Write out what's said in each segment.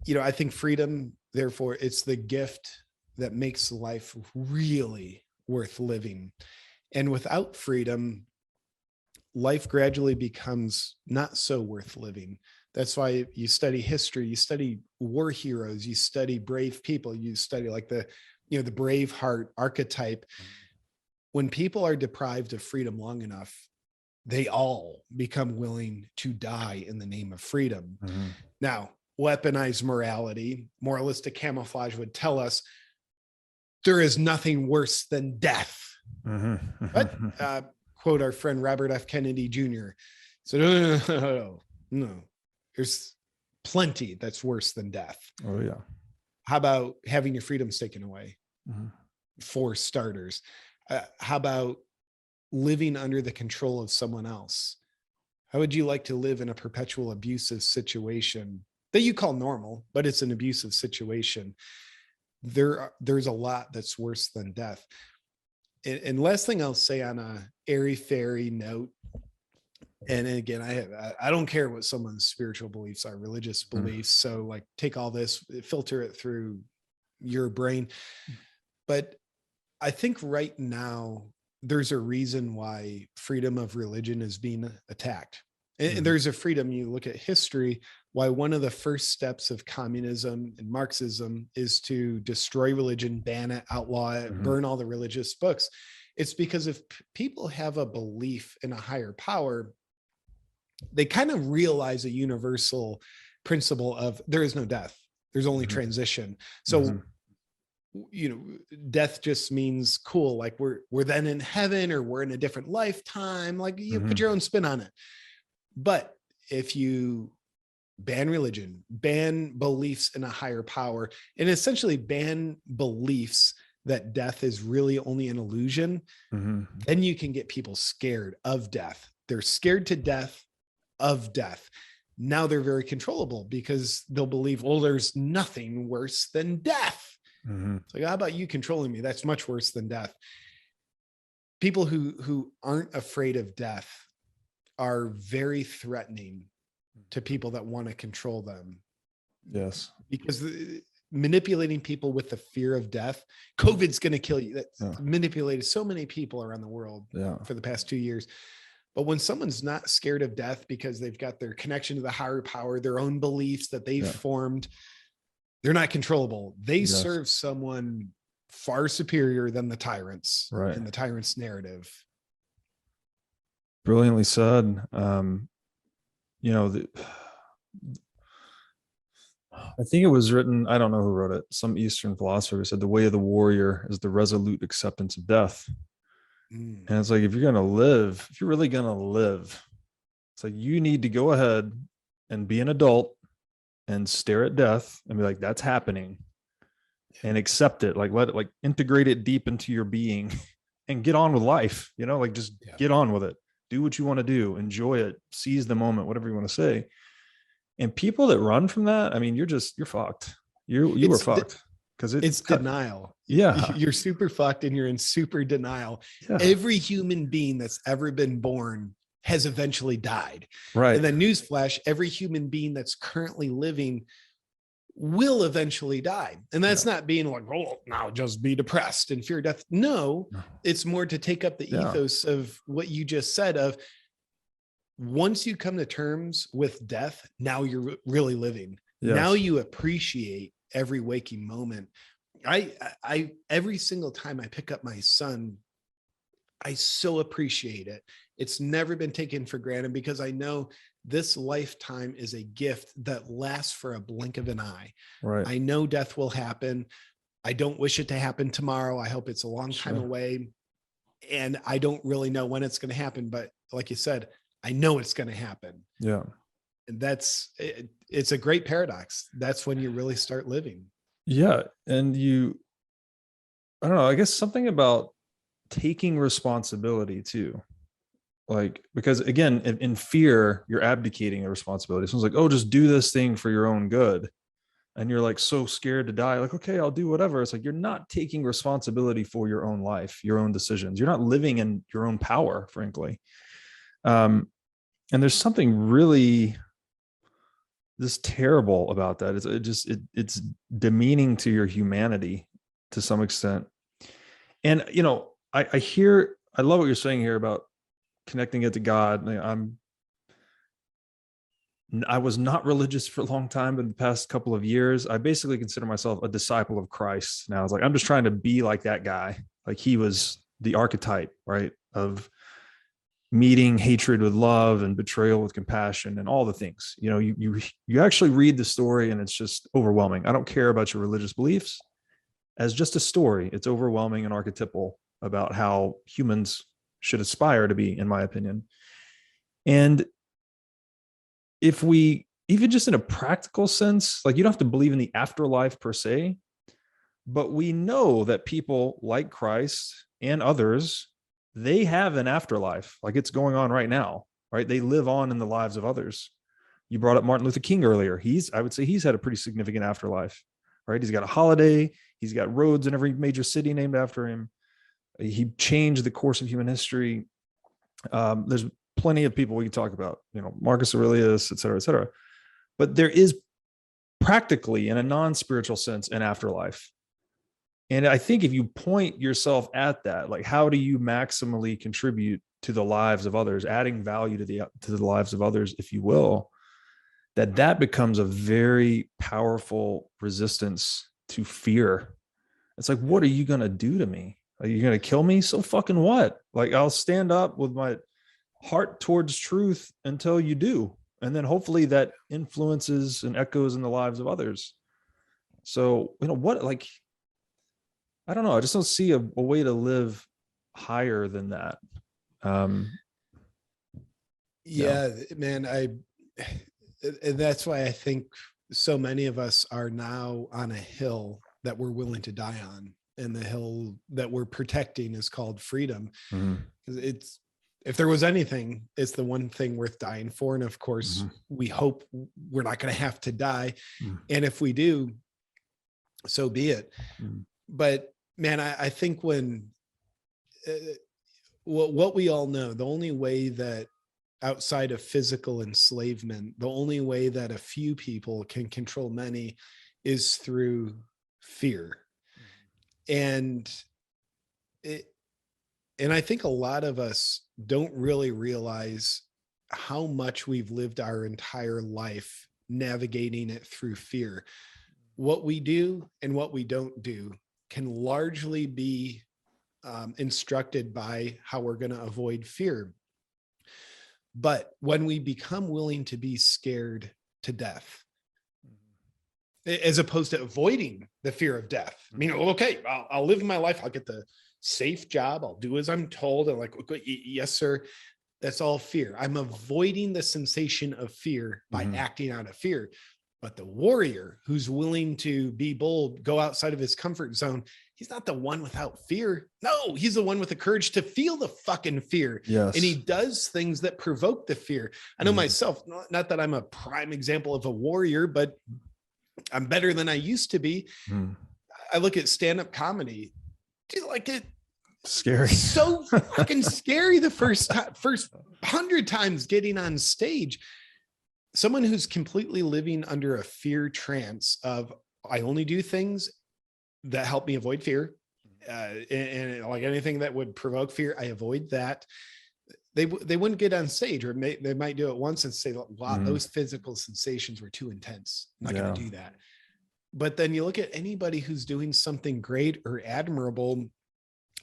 I think freedom, therefore, it's the gift that makes life really worth living. And without freedom, life gradually becomes not so worth living. That's why you study history, you study war heroes, you study brave people, you study like the brave heart archetype. When people are deprived of freedom long enough, they all become willing to die in the name of freedom. Mm-hmm. Now, weaponized morality, moralistic camouflage would tell us there is nothing worse than death. Mm-hmm. But quote our friend Robert F. Kennedy Jr. So no, there's plenty that's worse than death. Oh yeah. How about having your freedoms taken away? Mm-hmm. For starters. How about living under the control of someone else? How would you like to live in a perpetual abusive situation that you call normal, but it's an abusive situation? There's a lot that's worse than death. And last thing I'll say on a airy fairy note, and again, I don't care what someone's spiritual beliefs are, religious beliefs. So like take all this, filter it through your brain. But I think right now there's a reason why freedom of religion is being attacked. And there's a freedom, you look at history, why one of the first steps of communism and Marxism is to destroy religion, ban it, outlaw it, burn all the religious books. It's because if people have a belief in a higher power, they kind of realize a universal principle of there is no death. There's only transition. So, death just means cool. Like we're then in heaven or we're in a different lifetime. Like you put your own spin on it. But if you ban religion, ban beliefs in a higher power, and essentially ban beliefs that death is really only an illusion, then you can get people scared of death. They're scared to death of death. Now they're very controllable because they'll believe, well, there's nothing worse than death. It's like, how about you controlling me? That's much worse than death. People who aren't afraid of death are very threatening to people that want to control them. Yes. Because manipulating people with the fear of death, COVID's going to kill you. That's manipulated so many people around the world for the past 2 years. But when someone's not scared of death because they've got their connection to the higher power, their own beliefs that they've formed, they're not controllable. They serve someone far superior than the tyrants in the tyrant's narrative. Brilliantly said. I think it was written, I don't know who wrote it, some Eastern philosopher said the way of the warrior is the resolute acceptance of death. And it's like, if you're going to live, if you're really going to live, it's like you need to go ahead and be an adult and stare at death and be like, that's happening, and accept it. Like, let it, like, integrate it deep into your being and get on with life, like just get on with it. Do what you want to do, enjoy it, seize the moment, whatever you want to say. And people that run from that, I mean, you're fucked. You were fucked. Because it's denial. Yeah. You're super fucked and you're in super denial. Yeah. Every human being that's ever been born has eventually died. Right. And then newsflash, every human being that's currently living will eventually die. And that's not being like, oh, now just be depressed and fear death. No, it's more to take up the ethos of what you just said of once you come to terms with death, now you're really living. Yes. Now you appreciate every waking moment. I every single time I pick up my son, I so appreciate it. It's never been taken for granted because I know this lifetime is a gift that lasts for a blink of an eye. Right. I know death will happen. I don't wish it to happen tomorrow. I hope it's a long time away. And I don't really know when it's going to happen. But like you said, I know it's going to happen. Yeah. And it's a great paradox. That's when you really start living. Yeah. And I don't know, I guess something about taking responsibility too. Like, because again, in fear, you're abdicating a responsibility. Someone's like, oh, just do this thing for your own good. And you're like, so scared to die. Like, okay, I'll do whatever. It's like, you're not taking responsibility for your own life, your own decisions. You're not living in your own power, frankly. And there's something really this terrible about that. It's demeaning to your humanity to some extent. And I love what you're saying here about connecting it to God. I was not religious for a long time, but in the past couple of years, I basically consider myself a disciple of Christ. Now, I was like, I'm just trying to be like that guy. Like, he was the archetype, right, of meeting hatred with love and betrayal with compassion and all the things. You actually read the story and it's just overwhelming. I don't care about your religious beliefs. As just a story, it's overwhelming and archetypal about how humans should aspire to be, in my opinion. And if we, even just in a practical sense, like, you don't have to believe in the afterlife per se, but we know that people like Christ and others, they have an afterlife. Like, it's going on right now, right? They live on in the lives of others. You brought up Martin Luther King earlier. I would say he's had a pretty significant afterlife, right? He's got a holiday. He's got roads in every major city named after him. He changed the course of human history. There's plenty of people we can talk about, Marcus Aurelius, et cetera, et cetera. But there is practically, in a non-spiritual sense, an afterlife. And I think if you point yourself at that, like, how do you maximally contribute to the lives of others, adding value to the lives of others, if you will, that becomes a very powerful resistance to fear. It's like, what are you going to do to me? Are you going to kill me? So fucking what? Like, I'll stand up with my heart towards truth until you do. And then hopefully that influences and echoes in the lives of others. So, I don't know. I just don't see a way to live higher than that. Yeah, man. And that's why I think so many of us are now on a hill that we're willing to die on. And the hill that we're protecting is called freedom. Mm-hmm. If there was anything, it's the one thing worth dying for. And of course, we hope we're not going to have to die. And if we do, so be it. But man, I think when what we all know, the only way that outside of physical enslavement, the only way that a few people can control many is through fear. And I think a lot of us don't really realize how much we've lived our entire life navigating it through fear. What we do and what we don't do can largely be instructed by how we're going to avoid fear. But when we become willing to be scared to death, as opposed to avoiding the fear of death, okay, I'll live my life. I'll get the safe job. I'll do as I'm told. And like, yes, sir. That's all fear. I'm avoiding the sensation of fear by acting out of fear. But the warrior who's willing to be bold, go outside of his comfort zone, he's not the one without fear. No, he's the one with the courage to feel the fucking fear. Yes. And he does things that provoke the fear. I know myself, not that I'm a prime example of a warrior, but I'm better than I used to be. I look at stand-up comedy. Dude, like, it scary, so fucking scary the first 100 times getting on stage. Someone who's completely living under a fear trance of, I only do things that help me avoid fear. And like anything that would provoke fear, I avoid that. They wouldn't get on stage, or they might do it once and say, wow, those physical sensations were too intense. I'm not going to do that. But then you look at anybody who's doing something great or admirable,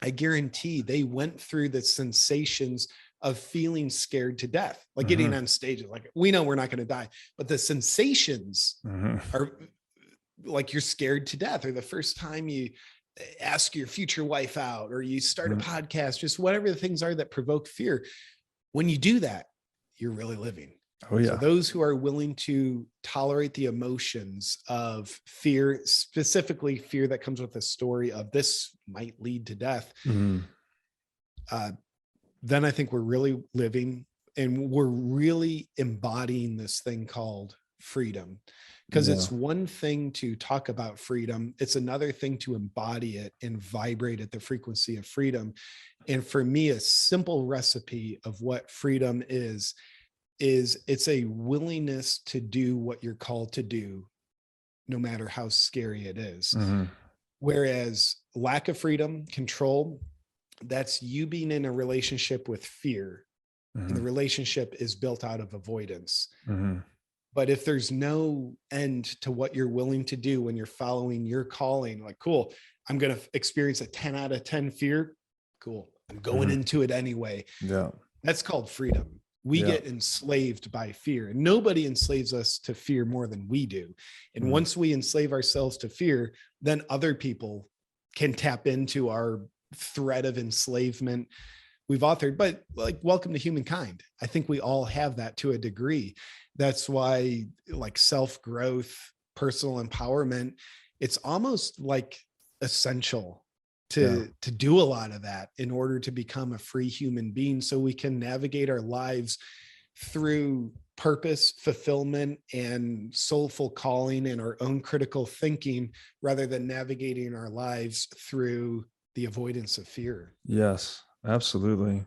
I guarantee they went through the sensations of feeling scared to death, like getting on stage. Like, we know we're not going to die, but the sensations are like, you're scared to death, or the first time you ask your future wife out, or you start a podcast, just whatever the things are that provoke fear. When you do that, you're really living. Oh yeah. So those who are willing to tolerate the emotions of fear, specifically fear that comes with a story of this might lead to death, then I think we're really living, and we're really embodying this thing called freedom. Because it's one thing to talk about freedom. It's another thing to embody it and vibrate at the frequency of freedom. And for me, a simple recipe of what freedom is is it's a willingness to do what you're called to do, no matter how scary it is. Mhm. Whereas lack of freedom, control, that's you being in a relationship with fear. And the Mhm. relationship is built out of avoidance. Mhm. But if there's no end to what you're willing to do when you're following your calling, like, cool, I'm going to experience a 10 out of 10 fear. Cool. I'm going Mhm. into it anyway. Yeah. That's called freedom. We Yeah. get enslaved by fear, and nobody enslaves us to fear more than we do. And Mhm. once we enslave ourselves to fear, then other people can tap into our threat of enslavement we've authored. But like, welcome to humankind. I think we all have that to a degree. That's why, like, self-growth, personal empowerment, it's almost like essential Yeah. to do a lot of that in order to become a free human being, so we can navigate our lives through purpose, fulfillment, and soulful calling and our own critical thinking, rather than navigating our lives through the avoidance of fear. Yes, absolutely.